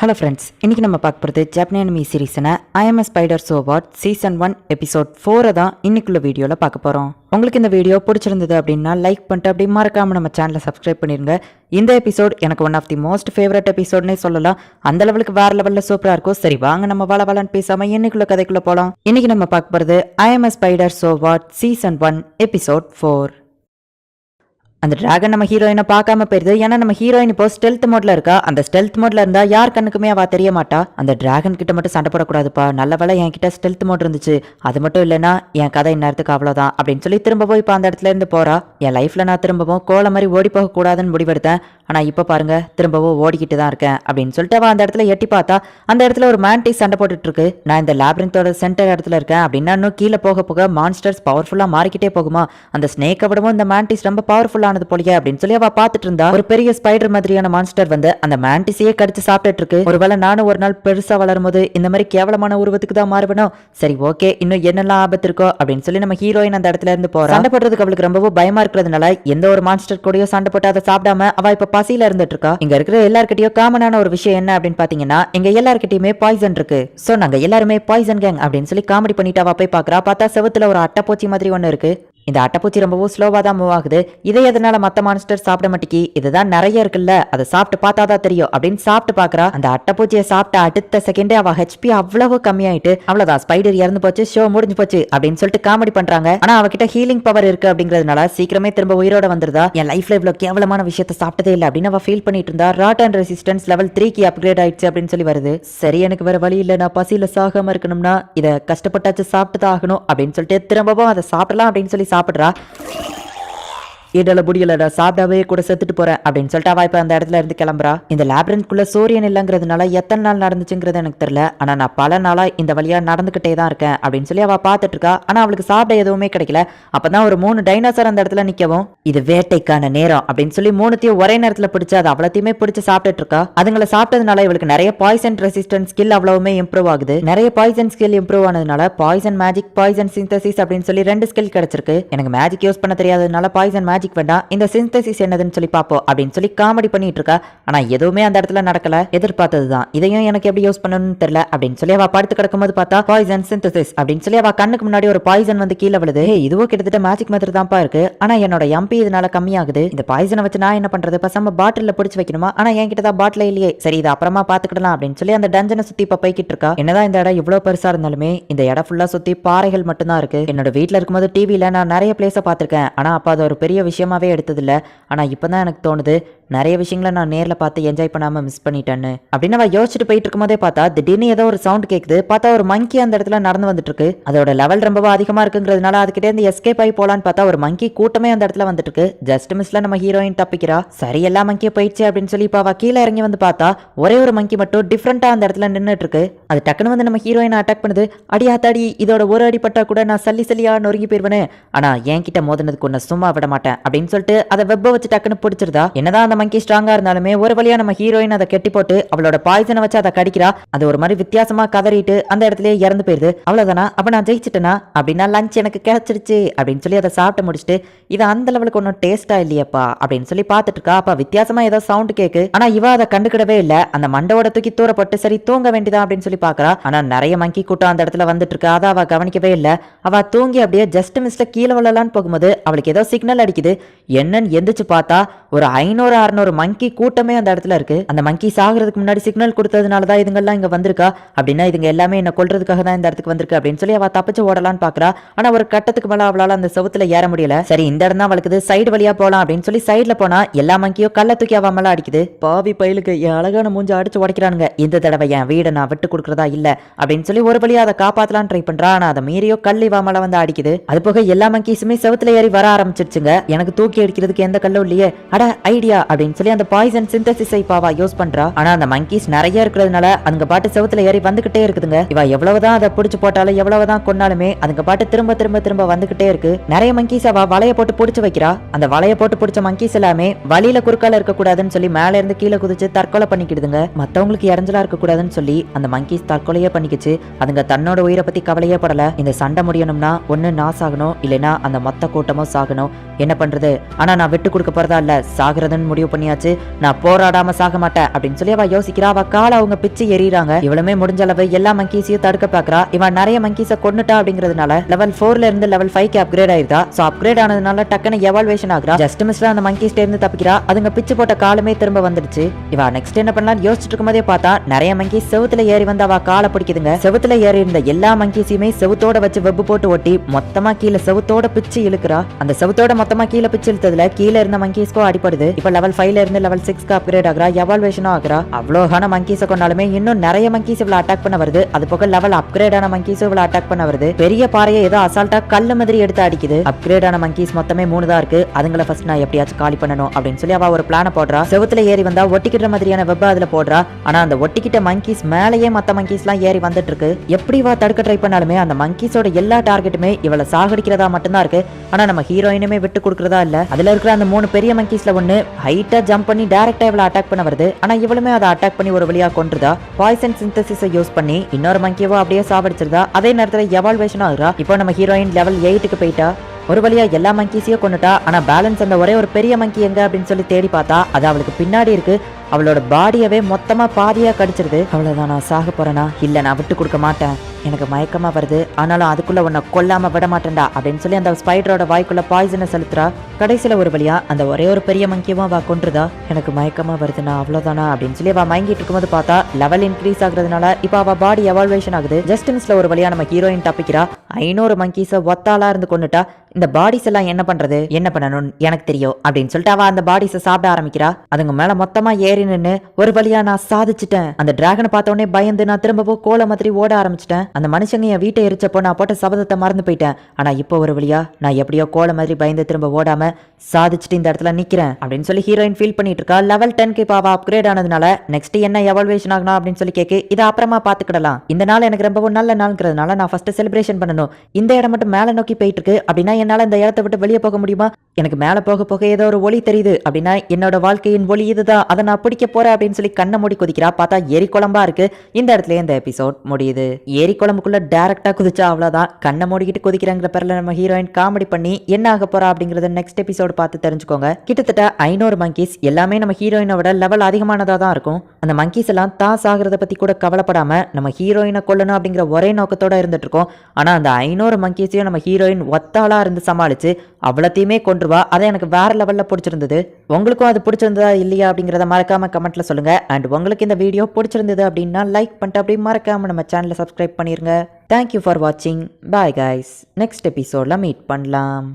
Hello friends, இன்றைக்கி நம்ம பார்க்க போகிறது ஜாப்பனீஸ் அனிமி சீரீஸான I am spider so what season 1 episode 4 தான் இன்னைக்குள்ள வீடியோவில் பார்க்க போகிறோம். உங்களுக்கு இந்த வீடியோ பிடிச்சிருந்தது அப்படின்னா லைக் பண்ணிட்டு அப்படி மறக்காமல் நம்ம சேனலை சப்ஸ்கிரைப் பண்ணிடுங்க. இந்த எபிசோட் எனக்கு one of the most favourite எபிசோட்னே சொல்லலாம். அந்த லெவலுக்கு வேறு லெவலில் சூப்பராக இருக்கும். சரி வாங்க நம்ம வளன்னு பேசாமல் இன்னைக்குள்ள கதைக்குள்ளே போகலாம். இன்றைக்கி நம்ம பார்க்க போகிறது ஐ am spider so what season 1 episode 4. அந்த டிராகன் நம்ம ஹீரோயினை பார்க்காம போயிருது. ஏன்னா நம்ம ஹீரோயின் இப்போ ஸ்டெல்த் மோட்ல இருக்கா. அந்த ஸ்டெல்த் மோட்ல இருந்தா யார் கண்ணுக்குமே அவ தெரிய மாட்டா. அந்த டிராகன் கிட்ட மட்டும் சண்டை போடக்கூடாதுப்பா, நல்ல வேலை என்கிட்ட ஸ்டெல்த் மோட் இருந்துச்சு, அது மட்டும் இல்லைன்னா என் கதை இந்நேரத்துக்கு அவ்வளோதான் அப்படின்னு சொல்லி திரும்பவும் இப்போ அந்த இடத்துல இருந்து போறா. என் லைஃப்ல நான் திரும்பவும் கோல மாதிரி ஓடி போக கூடாதுன்னு முடிவெடுத்தேன். ஆனா இப்ப பாருங்க திரும்பவும் ஓடிக்கிட்டு தான் இருக்கேன் அப்படின்னு சொல்லிட்டு அவன் அந்த இடத்துல எட்டி பார்த்தா அந்த இடத்துல ஒரு மேண்டிஸ் சண்டை போட்டுட்டு இருக்கு. நான் இந்த லேப்ரிந்தோட சென்டர் இடத்துல இருக்கேன் அப்படின்னா இன்னும் கீழே போக போக மான்ஸ்டர்ஸ் பவர்ஃபுல்லா மாறிக்கிட்டே போகுமா. அந்த ஸ்னேக்கை விடவும் இந்த மேண்டிஸ் ரொம்ப பவர்ஃபுல்லானது போலியே அப்படின்னு சொல்லி அவ பார்த்துட்டு இருந்தா. ஒரு பெரிய ஸ்பைடர் மாதிரியான மான்ஸ்டர் வந்து அந்த மேண்டிஸையே கடிச்சு சாப்பிட்டுட்டு இருக்கு. ஒருவேளை நானும் ஒரு நாள் பெருசா வளரும் போது இந்த மாதிரி கேவலமான உருவத்துக்கு தான் மாறுவனும். சரி ஓகே, இன்னும் என்னெல்லாம் ஆபத்து இருக்கோ அப்படின்னு சொல்லி நம்ம ஹீரோயின் அந்த இடத்துல இருந்து போறா. சண்டை போடுறதுக்கு அவளுக்கு ரொம்ப பயமா இருக்கிறதுனால எந்த ஒரு மான்ஸ்டர் கூடயோ சண்டை போட்டு அதை சாப்பிடாம அவ இப்ப பசியில இருந்துட்டு இருக்கா. இங்க இருக்கிற எல்லார்கிட்டயும் காமனான ஒரு விஷயம் என்ன அப்படின்னு பாத்தீங்கன்னா, இங்க எல்லார்கிட்டயுமே பாய்சன் இருக்கு. சோ நாங்க எல்லாருமே பாய்சன் கேங் அப்படின்னு சொல்லி காமெடி பண்ணிட்டு அவ போய் பாக்குறா. பார்த்தா செவுத்துல ஒரு அட்டைப்பூச்சி மாதிரி ஒண்ணு இருக்கு. இந்த அட்டைப்பூச்சி ரொம்பவும் ஸ்லோவா தான் மூவ் ஆகுது. இதை எதனால மத்த மான்ஸ்டர் சாப்பிட மாட்டேங்கி, இதுதான் நிறைய இருக்குல்ல, அதை சாப்பிட்டு பார்த்தாதான் தெரியும் அப்படின்னு சாப்பிட்டு பாக்குறா. அந்த அட்டைப்பூச்சியை சாப்பிட்ட அடுத்த செகண்டே அவ ஹெச்பி அவ்வளவு கம்மியாயிட்டு அவ்வளவுதான் ஸ்பைடர் இறந்து போச்சு, ஷோ முடிஞ்சு போச்சு அப்படின்னு சொல்லிட்டு காமெடி பண்றாங்க. ஆனா அவகிட்ட ஹீலிங் பவர் இருக்கு அப்படிங்கறதுனால சீக்கிரமே திரும்ப உயிரோட வந்துருதா. என் லைஃப்ல இவ்வளவு கேவலமான விஷயத்தை சாப்பிட்டதே இல்லை அப்படின்னு அவ ஃபீல் பண்ணிட்டு இருந்தா. ராட் அண்ட் ரெசிஸ்டன்ஸ் லெவல் 3க்கு அப்கிரேட் ஆயிடுச்சு அப்படின்னு சொல்லி வருது. சரி எனக்கு வேற வழி இல்லை, நான் பசியில சாகாம இருக்கணும்னா இதை கஷ்டப்பட்டாச்சு சாப்பிட்டு தான் ஆகணும் அப்படின்னு சொல்லிட்டு திரும்பவும் அதை சாப்பிடலாம் அப்படின்னு சொல்லி சாப்பிடுறா. இடல முடியலடா, சாப்பிடாவே கூட செத்துட்டு போறேன் அப்படின்னு சொல்லிட்டு அவ இப்ப அந்த இடத்துல இருந்து கிளம்புறா. இந்த லேப்ரின்குள்ள சூரியன் இல்லங்கிறதுனால எத்தனை நாள் நடந்துச்சுங்கிறது எனக்கு தெரியல. ஆனா நான் பல நாளா இந்த வழியா நடந்துகிட்டே தான் இருக்கேன் அப்படின்னு சொல்லி அவ பாத்துட்டு இருக்கா. ஆனா அவளுக்கு சாப்பிட எதுவுமே கிடைக்கல. அப்பதான் ஒரு 3 டைனோசர் அந்த இடத்துல நிக்கவும், இது வேட்டைக்கான நேரம் அப்படின்னு சொல்லி 3த்தையும் ஒரே நேரத்துல பிடிச்சு அது அவ்வளத்தையுமே பிடிச்சு சாப்பிட்டுட்டு இருக்கா. அதுங்களை சாப்பிட்டதுனால இவளுக்கு நிறைய பாய்சன் ரெசிஸ்டன்ஸ் ஸ்கில் அவ்வளவுமே இம்ப்ரூவ் ஆகுது. நிறைய பாய்சன் ஸ்கில் இம்ப்ரூவ் ஆனதுனால பாய்சன் மேஜிக், பாய்சன் சிந்தசிஸ் அப்படின்னு சொல்லி 2 ஸ்கில் கிடைச்சிருக்கு. எனக்கு மேஜிக் யூஸ் பண்ண தெரியாததுனால பாய்சன் மேஜிக் வேண்டாம், இந்த சிந்தசிஸ் என்னதுன்னு சொல்லி பாப்போம் அப்படின்னு சொல்லி காமெடி பண்ணிட்டு இருக்கா. ஆனா எதுவுமே அந்த இடத்துல நடக்கல. எதிர்பார்த்ததுதான், இதையும் எனக்கு எப்படி யூஸ் பண்ணணும்னு தெரியல அப்படின்னு சொல்லி அவ படுத்து கிடக்கும்போது பார்த்தா பாய்சன் சிந்தசிஸ் அப்படின்னு சொல்லி அவ கண்ணுக்கு முன்னாடி ஒரு பாய்சன் வந்து கீழே விழுது. இதுவும் கிட்டத்தட்ட மேஜிக் மாதிரி தான்ப்பா இருக்கு. ஆனா என்னோட எம்பி இதனால கம்மியாகுது. இந்த பாய்சனை வச்சு நான் என்ன பண்றது, பசங்க பாட்டில பிடிச்சு வைக்கணுமா? ஆனா என்கிட்ட தான் பாட்டில இல்லையே. சரி இது அப்புறமா பாத்துக்கிடலாம் அப்படின்னு சொல்லி அந்த டஞ்சனை சுத்தி இப்ப போய்கிட்டு இருக்கா. என்னதான் இந்த இடம் இவ்வளவு பெருசா இருந்தாலுமே இந்த இடம் ஃபுல்லா சுத்தி பாறைகள் மட்டும்தான் இருக்கு. என்னோட வீட்டுல இருக்கும்போது டிவில நான் நிறைய பிளேஸை பார்த்திருக்கேன். ஆனா அப்ப அது ஒரு பெரிய விஷயமாவே எடுத்ததில்ல. ஆனா இப்பதான் எனக்கு தோணுது நிறைய விஷயங்களை நான் நேர்ல பார்த்து என்ஜாய் பண்ணாம மிஸ் பண்ணிட்டேன்னு அப்படின்னு அவ யோசிச்சுட்டு போயிட்டு இருக்கும்போதே பார்த்தா திடீர்னு ஏதோ ஒரு சவுண்ட் கேக்குது. பார்த்தா ஒரு மங்கி அந்த இடத்துல நடந்து வந்துட்டு இருக்கு. அதோட லெவல் ரொம்ப அதிகமா இருக்குங்கிறதுனால அதுக்கிட்டே இருந்து எஸ்கேப் ஆகி போலான்னு பார்த்தா ஒரு மங்கி கூட்டமே அந்த இடத்துல வந்துட்டு இருக்கு. ஜஸ்ட் மிஸ்ல நம்ம ஹீரோயின் தப்பிக்கிறா. சரி எல்லா மங்கியும் போயிடுச்சு அப்படின்னு சொல்லி இப்ப அவ கீழே இறங்கி வந்து பார்த்தா ஒரே ஒரு மங்கி மட்டும் டிஃப்ரெண்டா அந்த இடத்துல நின்றுட்டு இருக்கு. அது டக்குன்னு வந்து நம்ம ஹீரோயினை அட்டாக் பண்ணுது. அடியாத்தாடி, இதோட ஒரு அடி பட்டா கூட நான் சல்லியா நொறுங்கி போயிருவேனே, ஆனா என்கிட்ட மோதினதுக்கு ஒன்னு சும்மா விட மாட்டேன் அப்படின்னு சொல்லிட்டு அதை வெப்ப வச்சு டக்குன்னு பிடிச்சிருதா. என்னதான் அந்த மங்கி ஸ்ட்ராங்கா இருந்தாலுமே ஒரு வழியா நம்ம ஹீரோயின் அதை கெட்டி போட்டு அவளோட பாய்சனை வச்சு அதை கடிக்கிறா. அது ஒரு மாதிரி வித்தியாசமா கதறிட்டு அந்த இடத்துலயே இறந்து போயிருது. அவ்வளவுதானா, அப்ப நான் ஜெயிச்சிட்டேனா அப்படின்னா லஞ்ச் எனக்கு கிடைச்சிருச்சு அப்படின்னு சொல்லி அதை சாப்பிட்டு முடிச்சுட்டு இது அந்த லெவலுக்கு ஒன்னும் டேஸ்டா இல்லையப்பா அப்படின்னு சொல்லி பாத்துட்டு இருக்கா. அப்ப வித்தியாசமா ஏதோ சவுண்ட் கேக்கு. ஆனா இவ அதை கண்டுக்கிடவே இல்ல. அந்த மண்டோட தூக்கி தூரப்பட்டு சரி தூங்க வேண்டியதா அப்படின்னு சொல்லி பாக்குறா. ஆனா நிறைய மங்கி கூட்டம் அந்த இடத்துல வந்துட்டு இருக்கா. அதை அவ கவனிக்கவே இல்ல. அவ தூங்கி அப்படியே ஜஸ்ட் மிஸ்ல கீழே விழலான்னு போகும்போது அவளுக்கு ஏதோ சிக்னல் அடிக்குது. என்னன்னு எந்திரிச்சு பார்த்தா ஒரு 500-600 மங்கி கூட்டமே அந்த இடத்துல இருக்கு. அந்த மங்கி சாகிறதுக்கு முன்னாடி சிக்னல் கொடுத்ததுனாலதான் இதுங்கெல்லாம் இங்க வந்திருக்கா. அப்படின்னா இதுங்க எல்லாமே என்ன கொல்றதுக்காக தான் இந்த இடத்துக்கு வந்திருக்கு அப்படின்னு சொல்லி அவ தப்பிச்சு ஓடலான்னு பாக்குறா. ஆனா ஒரு கட்டத்துக்கு மேல அவளால அந்த செவுத்துல ஏற முடியல. சரி இந்த இடம் தான் அவளுக்கு சைடு வழியா போலாம் அப்படின்னு சொல்லி சைடுல போனா எல்லா மங்கியும் கல்ல தூக்கி அவ மேல அடிக்குது. பாவி பயிலுக்கு என் அழகான மூஞ்ச அடிச்சு உடைக்கிறானுங்க. இந்த தடவை என் வீடை நான் விட்டு கொடுக்கறதா இல்ல அப்படின்னு சொல்லி ஒரு வழியா அதை காப்பாத்தலாம் ட்ரை பண்றா. ஆனா அதை மீறியோ கல் இவ மேல வந்து அடிக்குது. அது போக எல்லா மங்கிஸுமே செவுத்துல ஏறி வர ஆரம்பிச்சிருச்சுங்க. எனக்கு தூக்கி அடிக்கிறதுக்கு எந்த கல்லும் இல்லையே, அட ஐடியா அப்படின்னு சொல்லி அந்த பாய்சன் சிந்தசிஸை பாவா யூஸ் பண்றா. ஆனா அந்த மங்கீஸ் நிறைய இருக்கிறதுனால அதுங்க பாட்டு செவுத்துல ஏறி வந்துகிட்டே இருக்குதுங்க. இவ எவ்வளவுதான் அதை பிடிச்சு போட்டாலும் எவ்வளவுதான் கொன்னாலுமே அதுங்க பாட்டு திரும்ப திரும்ப திரும்ப வந்துகிட்டே இருக்கு. நிறைய மங்கீஸ் அவ வலைய போட்டு பிடிச்சு வைக்கிறா. அந்த வலைய போட்டு பிடிச்ச மங்கீஸ் எல்லாமே வழியில குறுக்கால இருக்க கூடாதுன்னு சொல்லி மேல இருந்து கீழே குதிச்சு தற்கொலை பண்ணிக்கிடுதுங்க. மத்தவங்களுக்கு இறஞ்சலா இருக்க கூடாதுன்னு சொல்லி அந்த மங்கீஸ் தற்கொலையே பண்ணிக்கிச்சு. அதுங்க தன்னோட உயிரை பத்தி கவலையே படல. இந்த சண்டை முடியணும்னா ஒண்ணு நான் சாகணும், இல்லைன்னா அந்த மொத்த கூட்டமும் சாகணும். என்ன பண்றது, ஆனா நான் விட்டு கொடுக்க போறதா இல்ல, சாகுறதுன்னு முடிவு முடிவு பண்ணியாச்சு, நான் போராடாம சாக மாட்டேன் அப்படின்னு சொல்லி அவ யோசிக்கிறா. அவ காலை அவங்க பிச்சு எறிறாங்க. இவளுமே முடிஞ்ச அளவு எல்லா மங்கீஸையும் தடுக்க பாக்குறா. இவன் நிறைய மங்கீஸை கொன்னுட்டா அப்படிங்கிறதுனால லெவல் 4ல இருந்து லெவல் 5க்கு அப்கிரேட் ஆயிருதா. சோ அப்கிரேட் ஆனதுனால டக்குன்னு எவால்வேஷன் ஆகுறா. ஜஸ்ட் மிஸ்ல அந்த மங்கீஸ்ல இருந்து தப்பிக்கிறா. அதுங்க பிச்சு போட்ட காலமே திரும்ப வந்துடுச்சு. இவ நெக்ஸ்ட் என்ன பண்ணலாம் யோசிச்சுட்டு இருக்கும்போதே பார்த்தா நிறைய மங்கீஸ் செவுத்துல ஏறி வந்து அவ காலை பிடிக்குதுங்க. செவுத்துல ஏறி இருந்த எல்லா மங்கீஸையுமே செவுத்தோட வச்சு வெப்பு போட்டு ஒட்டி மொத்தமா கீழே செவுத்தோட பிச்சு இழுக்கிறா. அந்த செவுத்தோட மொத்தமா கீழே பிச்சு இழுத்ததுல கீழே இருந்த மங்கீஸ்க்கும் அடிப்படுது. இப்ப லெவல் 5ல இருந்து லெவல் 6க்கு அப்கிரேட் ஆகுறா. எவால்வேஷனும் ஆகுறா. அவ்வளோகான மங்கீஸை கொண்டாலுமே இன்னும் நிறைய மங்கீஸ் இவ்வளவு அட்டாக் பண்ண வருது. அது போக லெவல் அப்கிரேட் ஆன மங்கீஸ் இவ்வளவு அட்டாக் பண்ண வருது. பெரிய பாறையை ஏதோ அசால்ட்டா கல்லு மாதிரி எடுத்து அடிக்குது. அப்கிரேட் ஆன மங்கீஸ் மொத்தமே 3 தான் இருக்கு. அதுங்களை ஃபர்ஸ்ட் நான் எப்படியாச்சும் காலி பண்ணணும் அப்படின்னு சொல்லி அவ ஒரு பிளான போடுறா. செவுத்துல ஏறி வந்தா ஒட்டிக்கிற மாதிரியான வெப்ப அதுல போடுறா. ஆனா அந்த ஒட்டிக்கிட்ட மங்கீஸ் மேலேயே மத்த மங்கீஸ் எல்லாம் ஏறி வந்துட்டு இருக்கு. எப்படி வா தடுக்க ட்ரை பண்ணாலுமே அந்த மங்கீஸோட எல்லா டார்கெட்டுமே இவளை சாகடிக்கிறதா மட்டும்தான் இருக்கு. ஆனா நம்ம ஹீரோயினுமே விட்டு கொடுக்கறதா இல்ல. அதுல இருக்கிற அந்த 3 பெரிய மங்கீஸ்ல ஒண்ணு ஹைட்டா ஜம்ப் பண்ணி டைரக்டா இவளை அட்டாக் பண்ண வருது. ஆனா இவளுமே அதை அட்டாக் பண்ணி ஒரு வழியா கொன்றுதா. பாய்சன் சிந்தசிஸை யூஸ் பண்ணி இன்னொரு மங்கியவோ அப்படியே சாவடிச்சிருதா. அதே நேரத்துல எவால்வேஷன் ஆகுறா. இப்போ நம்ம ஹீரோயின் லெவல் 8க்கு போயிட்டா. ஒரு வழியா எல்லா மங்கீஸையும் கொண்டுட்டா. ஆனா பேலன்ஸ் அந்த ஒரே ஒரு பெரிய மங்கி எங்க அப்படின்னு சொல்லி தேடி பார்த்தா அது அவளுக்கு பின்னாடி இருக்கு. அவளோட பாடியவே மொத்தமா பாதியா கடிச்சிருது. அவ்வளவுதான், நான் சாக போறேனா? இல்ல, நான் விட்டு கொடுக்க மாட்டேன். எனக்கு மயக்கமா வருது, ஆனாலும் அதுக்குள்ள உன்னை கொல்லாம விட மாட்டேன்டா அப்படின்னு சொல்லி அந்த ஸ்பைடரோட வாய்க்குள்ள பாய்சனை செலுத்துறா. கடைசியில ஒரு வழியா அந்த ஒரே ஒரு பெரிய மங்கியவும் அவ கொன்றுதா. எனக்கு மயக்கமா வருதுனா அவ்வளவுதானா அப்படின்னு சொல்லி அவ மயங்கிட்டு இருக்கும்போது பார்த்தா லெவல் இன்க்ரீஸ் ஆகுறதுனால இப்ப அவ பாடி எவால்வேஷன் ஆகுது. ஜஸ்ட் மிஸ்ல ஒரு வழியா நம்ம ஹீரோயின் தப்பிக்கிறா. 500 மங்கீஸை ஒத்தாலா இருந்து கொண்டுட்டா. இந்த பாடிஸ் எல்லாம் என்ன பண்றது, என்ன பண்ணணும் எனக்கு தெரியும் அப்படின்னு சொல்லிட்டு அவ அந்த பாடிஸை சாப்பிட ஆரம்பிக்கிறா. அதுங்க மேல மொத்தமா ஏறி நின்னு ஒரு வழியா நான் சாதிச்சுட்டேன். அந்த டிராகனை பார்த்த உடனே பயந்து நான் திரும்பவும் கோல மாதிரி ஓட ஆரம்பிச்சிட்டேன். அந்த மனுஷங்க என் வீட்டை எரிச்சப்போ நான் போட்ட சபதத்தை மறந்து போயிட்டேன். ஆனா இப்போ ஒரு வழியா நான் எப்படியோ கோல மாதிரி பயந்து திரும்ப ஓடாம சாதிச்சுட்டு இந்த இடத்துல நிக்கிறேன் அப்படின்னு சொல்லி ஹீரோயின் ஃபீல் பண்ணிட்டு இருக்கா. லெவல் 10க்கு இப்போ அவ அப்கிரேட் ஆனதுனால நெக்ஸ்ட் என்ன எவால்வேஷன் ஆகணும் அப்படின்னு சொல்லி கேக்கு. இதை அப்புறமா பாத்துக்கிடலாம். இந்த நாள் எனக்கு ரொம்பவும் நல்ல நாள்ங்கிறதுனால நான் ஃபர்ஸ்ட் செலிப்ரேஷன் பண்ணணும். இந்த இடம் மட்டும் மேல நோக்கி போயிட்டு இருக்கு அப்படின்னா என்னால இந்த இடத்தை விட்டு வெளியே போக முடியுமா? எனக்கு மேல போக போக ஏதோ ஒரு ஒளி தெரியுது அப்படின்னா என்னோட வாழ்க்கையின் ஒளி இதுதான், அதை நான் பிடிக்க போறேன் அப்படின்னு சொல்லி கண்ணை மூடி குதிக்கிறா. பார்த்தா எரி குழம்பா இருக்கு. இந்த இடத்துல இந்த எபிசோட் முடியுது. எரி குழம்புக்குள்ள டைரக்டா குதிச்சா அவ்வளவுதான். கண்ணை மூடிக்கிட்டு குதிக்கிறாங்கிற பேர்ல நம்ம ஹீரோயின் காமெடி பண்ணி என்ன ஆக போறா அப்படிங்கறத நெக்ஸ்ட் எபிசோட் பார்த்து தெரிஞ்சுக்கோங்க. கிட்டத்தட்ட 500 மங்கீஸ் எல்லாமே நம்ம ஹீரோயினோட லெவல் அதிகமானதா தான் இருக்கும். அந்த மங்கீஸ் எல்லாம் தான் சாகிறத பத்தி கூட கவலைப்படாம நம்ம ஹீரோயினை கொல்லணும் அப்படிங்கிற ஒரே நோக்கத்தோட இருந்துட்டு இருக்கோம். ஆனா அந்த 500 மங்கீஸையும் நம்ம ஹீரோயின் ஒத்தாளா இருந்து சமாளிச்சு அவ்வளத்தையுமே கொன்றுவா. அதை எனக்கு வேற லெவல்ல பிடிச்சிருந்தது. உங்களுக்கும் அது பிடிச்சிருந்ததா இல்லையா அப்படிங்கறத மறக்காம கமெண்ட்ல சொல்லுங்க. அண்ட் உங்களுக்கு இந்த வீடியோ பிடிச்சிருந்தது அப்படின்னா லைக் பண்ணிட்டு அப்படியே மறக்காம நம்ம சேனலை சப்ஸ்கிரைப் பண்ணிருங்க. தேங்க்யூ ஃபார் வாட்சிங். Bye guys. நெக்ஸ்ட் எபிசோட்ல மீட் பண்ணலாம்.